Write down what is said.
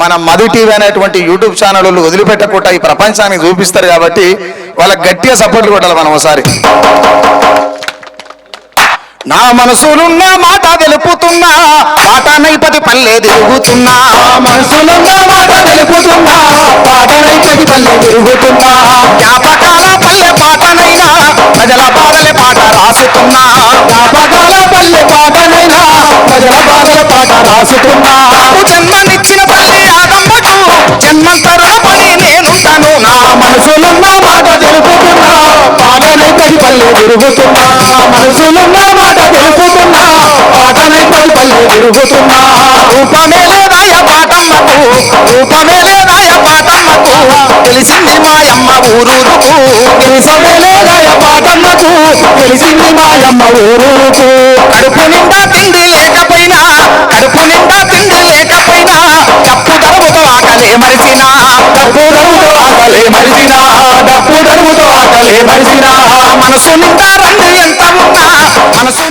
మన మధు టీవీ అనేటువంటి YouTube channel వదిలిపెట్టకుండా ఈ ప్రపంచానికి చూపిస్తారు కాబట్టి వాళ్ళకి గట్టిగా సపోర్ట్లు కొట్టాలి మనం ఒకసారి. నా మనసులున్న మాట తెలుపుతున్నా, పాటనైపతి పల్లె తిరుగుతున్నా. మనసులున్న మాట తెలుపుతున్నా, పాటనైపతి పల్లె తిరుగుతున్నా. జ్ఞాపకాల పల్లె పాటనైనా, ప్రజల బాధలే పాట రాసుతున్నా. జ్ఞాపకాల పల్లె పాటనైనా, ప్రజల బాధల పాట రాసుతున్నా. నాకు జన్మనిచ్చిన తల్లి ఆదమ్మకు జన్మంత రుణపడి నేనుంటాను. నా మనసులున్న మాట తెలుపుతున్నా, పాటనైపతి పల్లె తిరుగుతున్నా. మనసులున్న మాట తెలుపుతున్నా, పాటనైపతి పల్లె తిరుగుతున్నా. రూపమే లేదాయ పాటమ్మకు, రూపమే లేదాయ పాటమ్మకు, తెలిసింది మాయమ్మ ఊరూరుకు. తెలిసమే లేదాయ పాటమ్మకు, తెలిసింది మాయమ్మ ఊరుకు. కడుపు నిండా తిండి లేకపోయినా, కడుపు నిండా తిండి లేకపోయినా, డప్పు దరువుతో ఆకలే మరిచినా. డప్పు దరువుతో ఆకలే మరిచినా, డప్పు దరువుతో ఆకలే మరిచినా. మనసు నిండా రంగు ఎంత ఉన్నా, మనసు